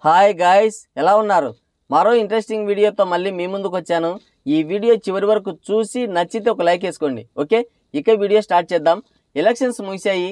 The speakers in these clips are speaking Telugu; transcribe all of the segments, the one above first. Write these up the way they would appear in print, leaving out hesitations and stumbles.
హాయ్ గాయ్స్, ఎలా ఉన్నారు? మరో ఇంట్రెస్టింగ్ వీడియోతో మళ్ళీ మీ ముందుకు వచ్చాను. ఈ వీడియో చివరి వరకు చూసి నచ్చితే ఒక లైక్ వేసుకోండి. ఓకే, ఇక వీడియో స్టార్ట్ చేద్దాం. ఎలక్షన్స్ ముగిశాయి.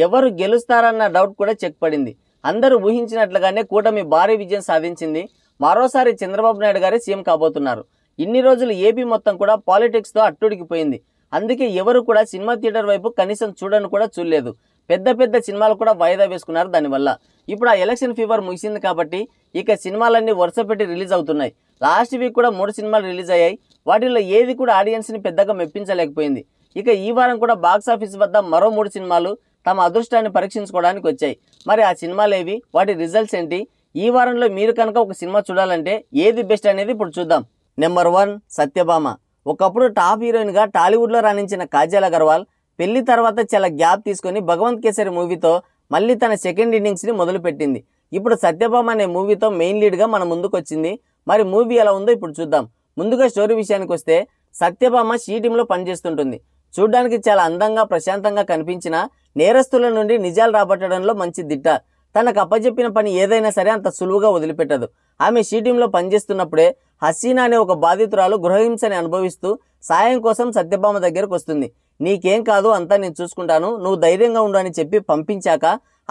ఎవరు గెలుస్తారన్న డౌట్ కూడా చెక్ పడింది. అందరూ ఊహించినట్లుగానే కూటమి భారీ విజయం సాధించింది. మరోసారి చంద్రబాబు నాయుడు గారే సీఎం కాబోతున్నారు. ఇన్ని రోజులు ఏపీ మొత్తం కూడా పాలిటిక్స్తో అట్టుడికిపోయింది. అందుకే ఎవరు కూడా సినిమా థియేటర్ వైపు కనీసం చూడను కూడా చూడలేదు. పెద్ద పెద్ద సినిమాలు కూడా వాయిదా వేసుకున్నారు. దానివల్ల ఇప్పుడు ఆ ఎలక్షన్ ఫీవర్ ముగిసింది కాబట్టి ఇక సినిమాలన్నీ వరుస పెట్టి రిలీజ్ అవుతున్నాయి. లాస్ట్ వీక్ కూడా 3 సినిమాలు రిలీజ్ అయ్యాయి. వాటిల్లో ఏది కూడా ఆడియన్స్ని పెద్దగా మెప్పించలేకపోయింది. ఇక ఈ వారం కూడా బాక్సాఫీస్ వద్ద మరో 3 సినిమాలు తమ అదృష్టాన్ని పరీక్షించుకోవడానికి వచ్చాయి. మరి ఆ సినిమాలు ఏవి, వాటి రిజల్ట్స్ ఏంటి? ఈ వారంలో మీరు కనుక ఒక సినిమా చూడాలంటే ఏది బెస్ట్ అనేది ఇప్పుడు చూద్దాం. నెంబర్ 1 సత్యభామ. ఒకప్పుడు టాప్ హీరోయిన్గా టాలీవుడ్లో రాణించిన కాజల్ అగర్వాల్ పెళ్లి తర్వాత చాలా గ్యాప్ తీసుకొని భగవంత్ కేసరి మూవీతో మళ్ళీ తన సెకండ్ ఇన్నింగ్స్ని మొదలుపెట్టింది. ఇప్పుడు సత్యభామ అనే మూవీతో మెయిన్ లీడ్గా మన ముందుకు వచ్చింది. మరి మూవీ ఎలా ఉందో ఇప్పుడు చూద్దాం. ముందుగా స్టోరీ విషయానికి వస్తే, సత్యభామ షీ టీంలో పనిచేస్తుంటుంది. చూడ్డానికి చాలా అందంగా ప్రశాంతంగా కనిపించిన నేరస్తుల నుండి నిజాలు రాబట్టడంలో మంచి దిట్ట. తనకు అప్పచెప్పిన పని ఏదైనా సరే అంత సులువుగా వదిలిపెట్టదు. ఆమె షీ టీంలో పనిచేస్తున్నప్పుడే హసీనా అనే ఒక బాధితురాలు గృహహింసని అనుభవిస్తూ సాయం కోసం సత్యభామ దగ్గరకు వస్తుంది. నీకేం కాదు, అంతా నేను చూసుకుంటాను, నువ్వు ధైర్యంగా ఉండు అని చెప్పి పంపించాక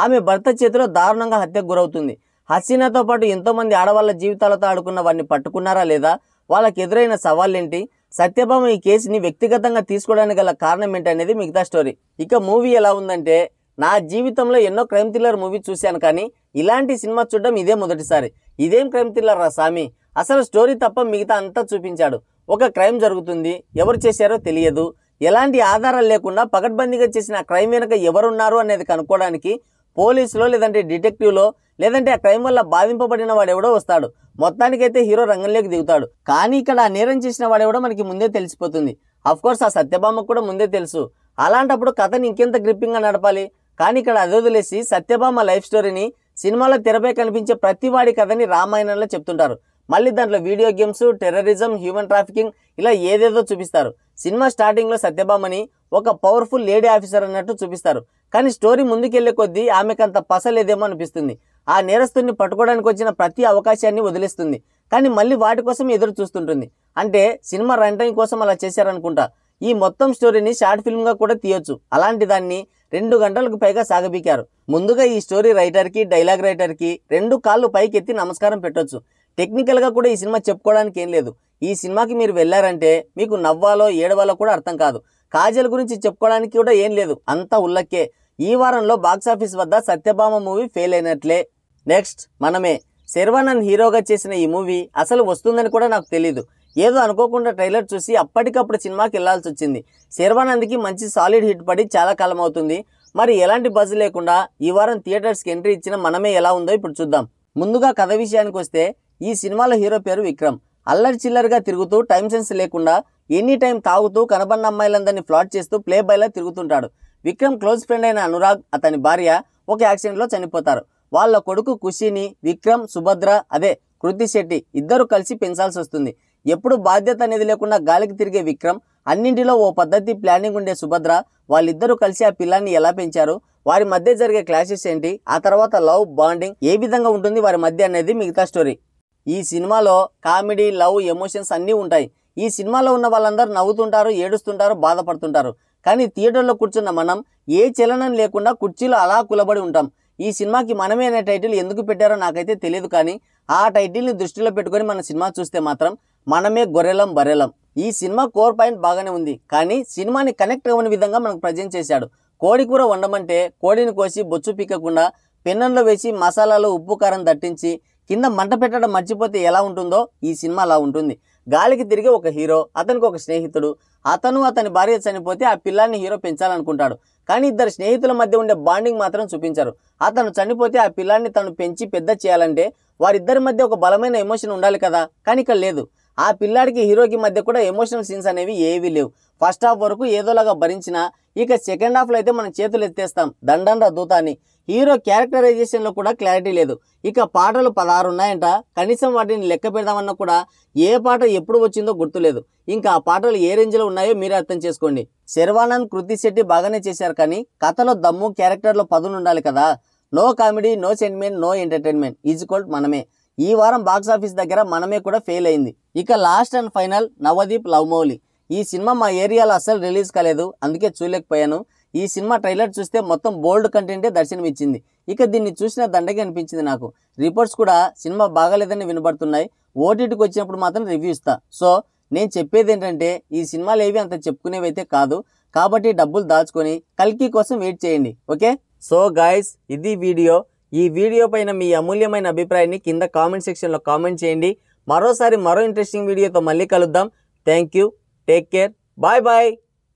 ఆమె భర్త చేతిలో దారుణంగా హత్యకు గురవుతుంది. హసీనాతో పాటు ఎంతోమంది ఆడవాళ్ళ జీవితాలతో ఆడుకున్న వారిని పట్టుకున్నారా లేదా, వాళ్ళకి ఎదురైన సవాళ్ళేంటి, సత్యభామ ఈ కేసుని వ్యక్తిగతంగా తీసుకోవడానికి గల కారణం ఏంటనేది మిగతా స్టోరీ. ఇక మూవీ ఎలా ఉందంటే, నా జీవితంలో ఎన్నో క్రైమ్ థ్రిల్లర్ మూవీ చూశాను, కానీ ఇలాంటి సినిమా చూడడం ఇదే మొదటిసారి. ఇదేం క్రైమ్ థ్రిల్లర్ రా సామి, అసలు స్టోరీ తప్ప మిగతా అంతా చూపించాడు. ఒక క్రైమ్ జరుగుతుంది, ఎవరు చేశారో తెలియదు, ఎలాంటి ఆధారాలు లేకుండా పకడ్బందీగా చేసిన ఆ క్రైమ్ వెనుక ఎవరున్నారు అనేది కనుక్కోవడానికి పోలీసులో లేదంటే డిటెక్టివ్లో లేదంటే ఆ క్రైమ్ వల్ల బాధింపబడిన వాడెవడో వస్తాడు. మొత్తానికైతే హీరో రంగంలోకి దిగుతాడు. కానీ ఇక్కడ ఆ నేరం చేసిన వాడెవడో మనకి ముందే తెలిసిపోతుంది. అఫ్కోర్స్ ఆ సత్యభామకు కూడా ముందే తెలుసు. అలాంటప్పుడు కథని ఇంకెంత గ్రిప్పింగ్గా నడపాలి. కానీ ఇక్కడ అది వదిలేసి సత్యభామ లైఫ్ స్టోరీని సినిమాలో తెరపై కనిపించే ప్రతి వాడి కథని రామాయణంలో చెప్తుంటారు. మళ్ళీ దాంట్లో video games, terrorism, human trafficking ఇలా ఏదేదో చూపిస్తారు. సినిమా స్టార్టింగ్లో సత్యభామని ఒక పవర్ఫుల్ లేడీ ఆఫీసర్ అన్నట్టు చూపిస్తారు. కానీ స్టోరీ ముందుకెళ్లే కొద్దీ ఆమెకంత పసలేదేమో అనిపిస్తుంది. ఆ నేరస్తుని పట్టుకోవడానికి వచ్చిన ప్రతి అవకాశాన్ని వదిలేస్తుంది. కానీ మళ్ళీ వాటి కోసం ఎదురు చూస్తుంటుంది. అంటే సినిమా రన్ టైం కోసం అలా చేశారనుకుంటా. ఈ మొత్తం స్టోరీని షార్ట్ ఫిల్మ్గా కూడా తీయొచ్చు. అలాంటి దాన్ని 2 గంటలకు పైగా సాగబీకారు. ముందుగా ఈ స్టోరీ రైటర్కి, డైలాగ్ రైటర్కి 2 కాళ్ళు పైకెత్తి నమస్కారం పెట్టొచ్చు. టెక్నికల్గా కూడా ఈ సినిమా చెప్పుకోవడానికి ఏం లేదు. ఈ సినిమాకి మీరు వెళ్ళారంటే మీకు నవ్వాలో ఏడవాలో కూడా అర్థం కాదు. కాజల్ గురించి చెప్పుకోవడానికి కూడా ఏం లేదు, అంతా ఉల్లక్కే. ఈ వారంలో బాక్సాఫీస్ వద్ద సత్యభామ మూవీ ఫెయిల్ అయినట్లే. నెక్స్ట్ మనమే. శర్వానంద్ హీరోగా చేసిన ఈ మూవీ అసలు వస్తుందని కూడా నాకు తెలీదు. ఏదో అనుకోకుండా ట్రైలర్ చూసి అప్పటికప్పుడు సినిమాకి వెళ్లాల్సి వచ్చింది. శర్వానంద్కి మంచి సాలిడ్ హిట్ పడి చాలా కాలం అవుతుంది. మరి ఎలాంటి బజ్ లేకుండా ఈ వారం థియేటర్స్కి ఎంట్రీ ఇచ్చిన మనమే ఎలా ఉందో ఇప్పుడు చూద్దాం. ముందుగా కథ విషయానికి వస్తే, ఈ సినిమాలో హీరో పేరు విక్రమ్. అల్లరి చిల్లరిగా తిరుగుతూ టైం సెన్స్ లేకుండా ఎనీ టైం తాగుతూ కనబడిన అమ్మాయిలందరినీ ఫ్లాట్ చేస్తూ ప్లే బాయ్లా తిరుగుతుంటాడు. విక్రమ్ క్లోజ్ ఫ్రెండ్ అయిన అనురాగ్, అతని భార్య ఒక యాక్సిడెంట్లో చనిపోతారు. వాళ్ళ కొడుకు ఖుషీని విక్రమ్, సుభద్ర అదే కృతి శెట్టి ఇద్దరు కలిసి పెంచాల్సి వస్తుంది. ఎప్పుడు బాధ్యత అనేది లేకుండా గాలికి తిరిగే విక్రమ్, అన్నింటిలో ఓ పద్ధతి ప్లానింగ్ ఉండే సుభద్ర, వాళ్ళిద్దరూ కలిసి ఆ పిల్లాన్ని ఎలా పెంచారు, వారి మధ్య జరిగే క్లాషెస్ ఏంటి, ఆ తర్వాత లవ్ బాండింగ్ ఏ విధంగా ఉంటుంది వారి మధ్య అనేది మిగతా స్టోరీ. ఈ సినిమాలో కామెడీ, లవ్, ఎమోషన్స్ అన్నీ ఉంటాయి. ఈ సినిమాలో ఉన్న వాళ్ళందరూ నవ్వుతుంటారు, ఏడుస్తుంటారు, బాధపడుతుంటారు. కానీ థియేటర్లో కూర్చున్న మనం ఏ చలనం లేకుండా కుర్చీలో అలా కులబడి ఉంటాం. ఈ సినిమాకి మనమే అనే టైటిల్ ఎందుకు పెట్టారో నాకైతే తెలియదు, కానీ ఆ టైటిల్ని దృష్టిలో పెట్టుకొని మన సినిమా చూస్తే మాత్రం మనమే గొర్రెలం బర్రెలం. ఈ సినిమా కోర్ పాయింట్ బాగానే ఉంది, కానీ సినిమాని కనెక్ట్ అవ్వని విధంగా మనకు ప్రజెంట్ చేశాడు. కోడి కూర వండమంటే కోడిని కోసి బొచ్చు పీకకుండా పెన్నంలో వేసి మసాలాలో ఉప్పు కారం దట్టించి కింద మంట పెట్టడం మర్చిపోతే ఎలా ఉంటుందో ఈ సినిమా అలా ఉంటుంది. గాలికి తిరిగే ఒక హీరో, అతనికి ఒక స్నేహితుడు, అతను అతని భార్య చనిపోతే ఆ పిల్లాన్ని హీరో పెంచాలనుకుంటాడు. కానీ ఇద్దరు స్నేహితుల మధ్య ఉండే బాండింగ్ మాత్రం చూపించారు. అతను చనిపోతే ఆ పిల్లాన్ని తను పెంచి పెద్ద చేయాలంటే వారిద్దరి మధ్య ఒక బలమైన ఎమోషన్ ఉండాలి కదా, కానీ ఇక్కడ లేదు. ఆ పిల్లాడికి హీరోకి మధ్య కూడా ఎమోషనల్ సీన్స్ అనేవి ఏవీ లేవు. ఫస్ట్ హాఫ్ వరకు ఏదోలాగా భరించినా ఇక సెకండ్ హాఫ్లో అయితే మనం చేతులు ఎత్తేస్తాం దండంరా దూత అని. హీరో క్యారెక్టరైజేషన్లో కూడా క్లారిటీ లేదు. ఇక పాటలు 16 ఉన్నాయంట, కనీసం వాటిని లెక్క పెడదామన్నా కూడా ఏ పాట ఎప్పుడు వచ్చిందో గుర్తులేదు. ఇంకా ఆ పాటలు ఏ రేంజ్లో ఉన్నాయో మీరే అర్థం చేసుకోండి. శర్వానంద్, కృతి శెట్టి బాగానే చేశారు, కానీ కథలో దమ్ము, క్యారెక్టర్లో పదును ఉండాలి కదా. No comedy, no sentiment, no entertainment is equal మనమే. ఈ వారం బాక్స్ ఆఫీస్ దగ్గర మనమే కూడా ఫెయిల్ అయింది. ఇక last and final Navdeep love Mouli. ఈ సినిమా మా ఏరియాలో అస్సలు రిలీజ్ కాలేదు, అందుకే చూడలేకపోయాను. ఈ సినిమా ట్రైలర్ చూస్తే మొత్తం బోల్డ్ కంటెంటే దర్శనమిచ్చింది. ఇక దీన్ని చూసిన దండగా అనిపించింది నాకు. రిపోర్ట్స్ కూడా సినిమా బాగాలేదని వినబడుతున్నాయి. ఓటీటీకి వచ్చినప్పుడు మాత్రం రివ్యూ ఇస్తా. సో నేను చెప్పేది ఏంటంటే ఈ సినిమాలు ఏవి అంత చెప్పుకునేవైతే కాదు, కాబట్టి డబ్బులు దాచుకొని కల్కి కోసం వెయిట్ చేయండి. ఓకే, సో గాయస్, ఇది వీడియో. ఈ వీడియో పైన మీ అమూల్యమైన అభిప్రాయాన్ని కింద కామెంట్ సెక్షన్లో కామెంట్ చేయండి. మరోసారి మరో ఇంట్రెస్టింగ్ వీడియోతో మళ్ళీ కలుద్దాం. Thank you, take care, bye bye.